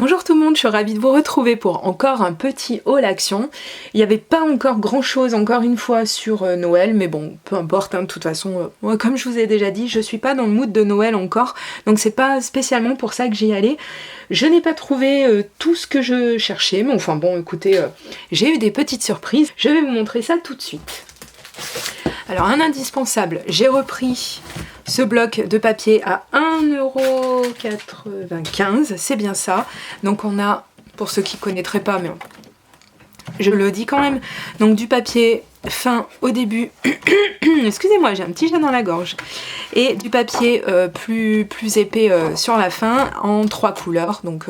Bonjour tout le monde, je suis ravie de vous retrouver pour encore un petit haul action. Il n'y avait pas encore grand chose encore une fois sur Noël, mais bon, peu importe, hein, de toute façon, moi, comme je vous ai déjà dit, je suis pas dans le mood de Noël encore, donc c'est pas spécialement pour ça que j'y allais. Je n'ai pas trouvé tout ce que je cherchais, mais enfin bon, écoutez, j'ai eu des petites surprises, je vais vous montrer ça tout de suite. Alors un indispensable, j'ai repris ce bloc de papier à 1,95 €, c'est bien ça. Donc on a, pour ceux qui ne connaîtraient pas, mais je le dis quand même, donc du papier fin au début, excusez-moi, j'ai un petit jet dans la gorge, et du papier plus épais sur la fin, en 3 couleurs, donc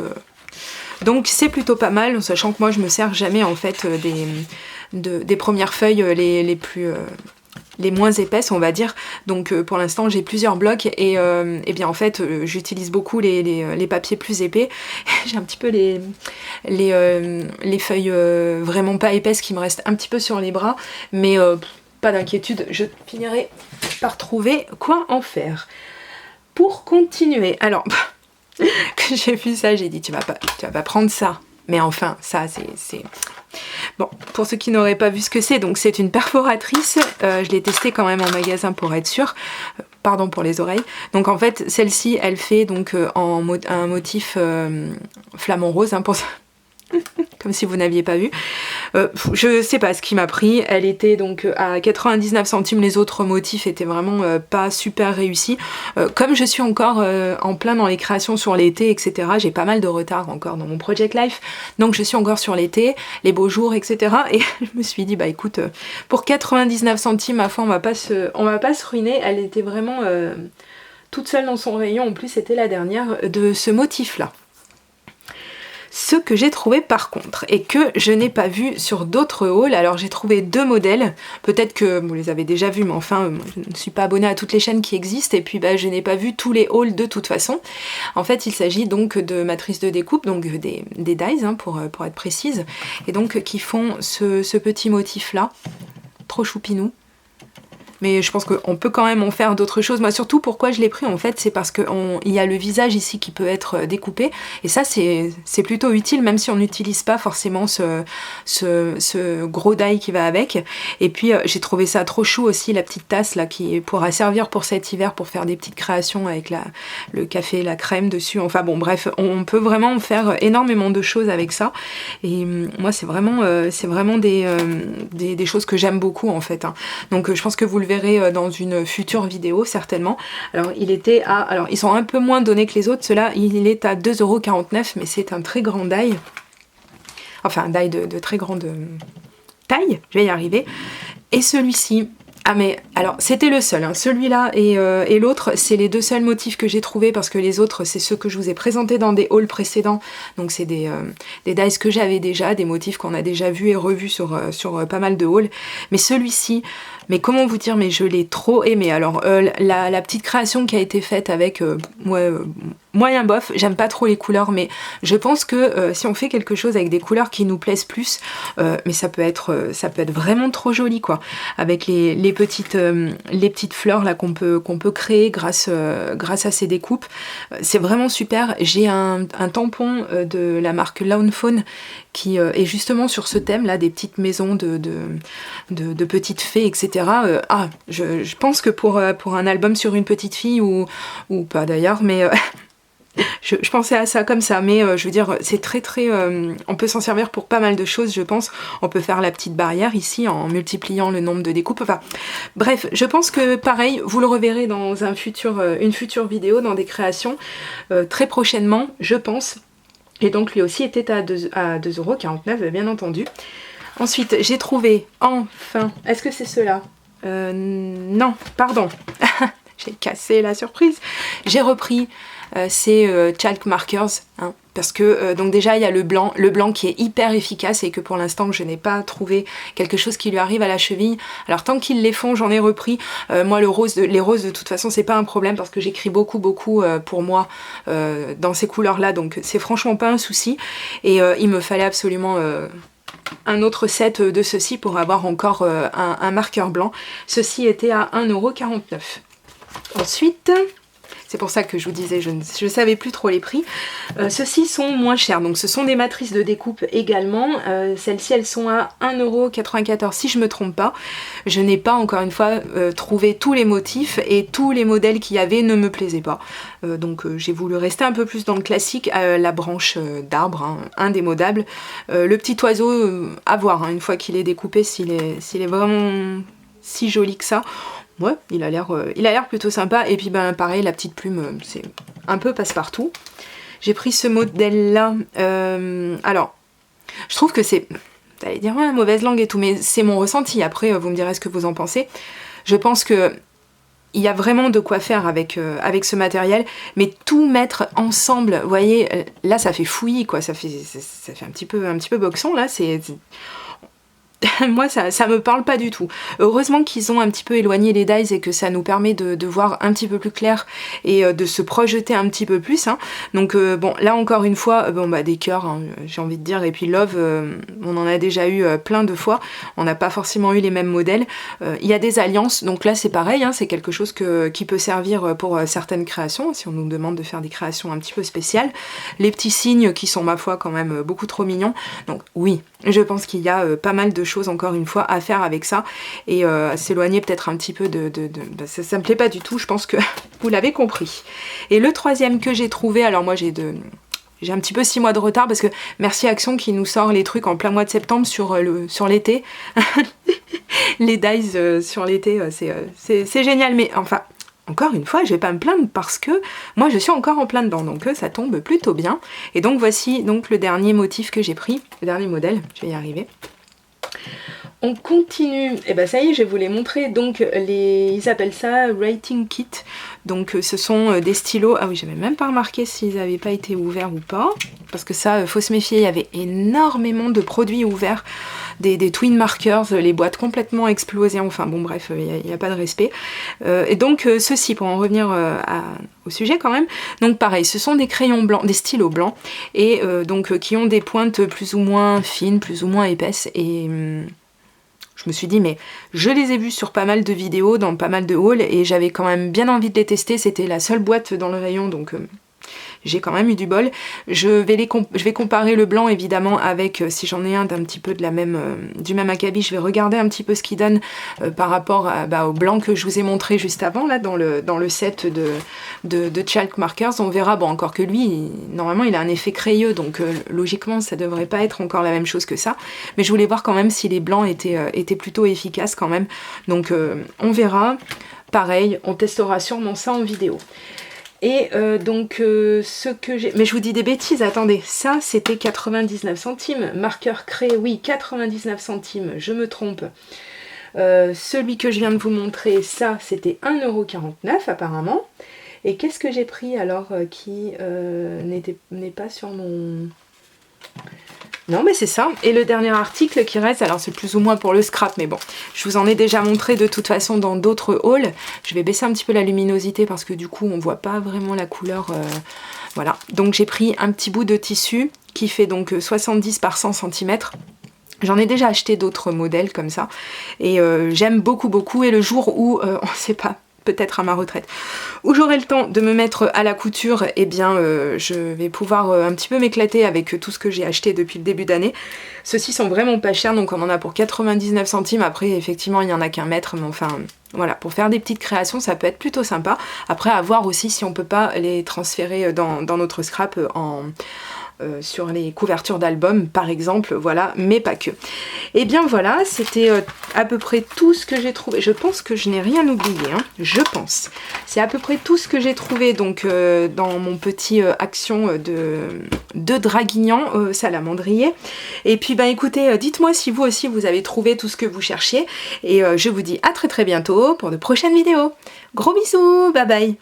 c'est plutôt pas mal, en sachant que moi je me sers jamais en fait des premières feuilles les moins épaisses, on va dire. Donc pour l'instant j'ai plusieurs blocs et bien en fait j'utilise beaucoup les papiers plus épais. J'ai un petit peu les feuilles vraiment pas épaisses qui me restent un petit peu sur les bras, mais pas d'inquiétude, je finirai par trouver quoi en faire. Pour continuer, alors quand j'ai vu ça, j'ai dit tu vas pas prendre ça. Mais enfin, ça c'est... Bon, pour ceux qui n'auraient pas vu ce que c'est, donc c'est une perforatrice, je l'ai testée quand même en magasin pour être sûre, pardon pour les oreilles. Donc en fait, celle-ci, elle fait donc un motif flamant rose, hein, pour ça. Comme si vous n'aviez pas vu. Je sais pas ce qui m'a pris, elle était donc à 99 centimes, les autres motifs étaient vraiment pas super réussis. Comme je suis encore en plein dans les créations sur l'été, etc., j'ai pas mal de retard encore dans mon Project Life, donc je suis encore sur l'été, les beaux jours, etc. Et je me suis dit, bah écoute, pour 99 centimes, ma foi, on va pas se ruiner, elle était vraiment toute seule dans son rayon, en plus c'était la dernière de ce motif-là. Ce que j'ai trouvé par contre, et que je n'ai pas vu sur d'autres hauls, alors j'ai trouvé 2 modèles, peut-être que vous les avez déjà vus, mais enfin je ne suis pas abonnée à toutes les chaînes qui existent, et puis je n'ai pas vu tous les hauls de toute façon. En fait il s'agit donc de matrices de découpe, donc des dies hein, pour être précise, et donc qui font ce petit motif là, trop choupinou. Mais je pense qu'on peut quand même en faire d'autres choses. Moi surtout pourquoi je l'ai pris en fait, c'est parce qu'il y a le visage ici qui peut être découpé, et ça c'est plutôt utile même si on n'utilise pas forcément ce gros die qui va avec. Et puis j'ai trouvé ça trop chou aussi, la petite tasse là qui pourra servir pour cet hiver pour faire des petites créations avec le café, la crème dessus, enfin bon bref, on peut vraiment faire énormément de choses avec ça, et moi c'est vraiment des choses que j'aime beaucoup en fait, hein. Donc je pense que vous le verrez dans une future vidéo certainement. Alors ils sont un peu moins donnés que les autres, ceux-là il est à 2,49 €, mais c'est un très grand die, enfin un die de très grande taille, je vais y arriver. Et celui-ci, ah mais alors c'était le seul, hein. Celui-là et l'autre c'est les 2 seuls motifs que j'ai trouvé, parce que les autres c'est ceux que je vous ai présentés dans des hauls précédents, donc c'est des dies que j'avais déjà, des motifs qu'on a déjà vus et revus sur pas mal de hauls. Mais celui-ci, mais comment vous dire, mais je l'ai trop aimé. Alors la petite création qui a été faite avec moyen bof, j'aime pas trop les couleurs, mais je pense que si on fait quelque chose avec des couleurs qui nous plaisent plus, mais ça peut être vraiment trop joli quoi, avec les petites fleurs là qu'on peut créer grâce à ces découpes. C'est vraiment super. J'ai un tampon de la marque Lawn Fawn qui est justement sur ce thème là, des petites maisons de petites fées, etc. Je pense que pour un album sur une petite fille, ou pas d'ailleurs, mais je pensais à ça comme ça, mais je veux dire c'est très on peut s'en servir pour pas mal de choses, je pense. On peut faire la petite barrière ici en multipliant le nombre de découpes, enfin bref, je pense que pareil vous le reverrez dans une future vidéo, dans des créations très prochainement je pense. Et donc lui aussi était à 2,49 €, bien entendu. Ensuite j'ai trouvé enfin, est-ce que c'est ceux-là? Non, pardon. J'ai cassé la surprise. J'ai repris ces chalk markers, hein, parce que donc déjà il y a le blanc qui est hyper efficace et que pour l'instant je n'ai pas trouvé quelque chose qui lui arrive à la cheville. Alors tant qu'ils les font, j'en ai repris. Moi les roses de toute façon c'est pas un problème, parce que j'écris beaucoup pour moi dans ces couleurs là, donc c'est franchement pas un souci. Et il me fallait absolument un autre set de ceci pour avoir encore un marqueur blanc. Ceci était à 1,49 €. Ensuite, C'est pour ça que je vous disais, je ne savais plus trop les prix. Ceux-ci sont moins chers, donc ce sont des matrices de découpe également. Celles-ci, elles sont à 1,94 € si je me trompe pas. Je n'ai pas, encore une fois, trouvé tous les motifs et tous les modèles qu'il y avait ne me plaisaient pas. Donc j'ai voulu rester un peu plus dans le classique, la branche d'arbre, hein, indémodable. Le petit oiseau, à voir, hein, une fois qu'il est découpé, s'il est vraiment si joli que ça. Ouais, il a l'air plutôt sympa. Et puis ben pareil, la petite plume, c'est un peu passe-partout. J'ai pris ce modèle-là. Alors, je trouve que c'est... Vous allez dire, ouais, mauvaise langue et tout, mais c'est mon ressenti. Après, vous me direz ce que vous en pensez. Je pense que il y a vraiment de quoi faire avec ce matériel, mais tout mettre ensemble, vous voyez, là ça fait fouillis, quoi. Ça fait un petit peu boxon, là, c'est... Moi ça me parle pas du tout. Heureusement qu'ils ont un petit peu éloigné les dies et que ça nous permet de voir un petit peu plus clair et de se projeter un petit peu plus, hein. Donc bon, là encore une fois, bon bah des cœurs, hein, j'ai envie de dire, et puis Love, on en a déjà eu plein de fois, on n'a pas forcément eu les mêmes modèles. Il y a des alliances, donc là c'est pareil, hein, c'est quelque chose qui peut servir pour certaines créations, si on nous demande de faire des créations un petit peu spéciales. Les petits signes qui sont ma foi quand même beaucoup trop mignons, donc oui, je pense qu'il y a pas mal de choses encore une fois à faire avec ça et à s'éloigner peut-être un petit peu bah, ça me plaît pas du tout, je pense que vous l'avez compris. Et le troisième que j'ai trouvé, alors moi j'ai un petit peu 6 mois de retard parce que merci Action qui nous sort les trucs en plein mois de septembre sur l'été. Les dies sur l'été, c'est génial, mais enfin... Encore une fois, je vais pas me plaindre parce que moi je suis encore en plein dedans, donc ça tombe plutôt bien. Et donc voici donc le dernier motif que j'ai pris, le dernier modèle, je vais y arriver. On continue, et ben ça y est, je vais vous les montrer, donc ils appellent ça Writing Kit, donc ce sont des stylos, ah oui j'avais même pas remarqué s'ils n'avaient pas été ouverts ou pas, parce que ça, faut se méfier, il y avait énormément de produits ouverts, des twin markers, les boîtes complètement explosées, enfin bon bref, il n'y a pas de respect. Et donc ceci, pour en revenir au sujet quand même, donc pareil, ce sont des crayons blancs, des stylos blancs, et donc qui ont des pointes plus ou moins fines, plus ou moins épaisses, et... je me suis dit mais je les ai vus sur pas mal de vidéos, dans pas mal de hauls et j'avais quand même bien envie de les tester, c'était la seule boîte dans le rayon donc j'ai quand même eu du bol. Je vais comparer le blanc évidemment avec, si j'en ai un d'un petit peu du même acabit, je vais regarder un petit peu ce qu'il donne par rapport au blanc que je vous ai montré juste avant là dans le set de Chalk Markers. On verra, bon encore que lui, normalement il a un effet crayeux donc logiquement ça devrait pas être encore la même chose que ça. Mais je voulais voir quand même si les blancs étaient plutôt efficaces quand même. Donc on verra. Pareil, on testera sûrement ça en vidéo. Et donc ce que j'ai... Mais je vous dis des bêtises, attendez, ça c'était 99 centimes, marqueur craie, oui 99 centimes, je me trompe. Celui que je viens de vous montrer, ça c'était 1,49 € apparemment. Et qu'est-ce que j'ai pris alors qui n'est pas sur mon... Non mais c'est ça, et le dernier article qui reste, alors c'est plus ou moins pour le scrap, mais bon, je vous en ai déjà montré de toute façon dans d'autres hauls. Je vais baisser un petit peu la luminosité parce que du coup on voit pas vraiment la couleur, voilà. Donc j'ai pris un petit bout de tissu qui fait donc 70 par 100 cm. J'en ai déjà acheté d'autres modèles comme ça, et j'aime beaucoup, et le jour où, on sait pas, peut-être à ma retraite, où j'aurai le temps de me mettre à la couture, et eh bien je vais pouvoir un petit peu m'éclater avec tout ce que j'ai acheté depuis le début d'année. Ceux-ci sont vraiment pas chers, donc on en a pour 99 centimes, après effectivement il y en a qu'un mètre, mais enfin voilà, pour faire des petites créations ça peut être plutôt sympa. Après à voir aussi si on peut pas les transférer dans notre scrap sur les couvertures d'albums par exemple, voilà, mais pas que. Et bien voilà, c'était à peu près tout ce que j'ai trouvé. Je pense que je n'ai rien oublié, hein, je pense. C'est à peu près tout ce que j'ai trouvé donc dans mon petit action de Draguignan salamandrier. Et puis bah écoutez, dites-moi si vous aussi vous avez trouvé tout ce que vous cherchiez. Et je vous dis à très bientôt pour de prochaines vidéos. Gros bisous, bye bye.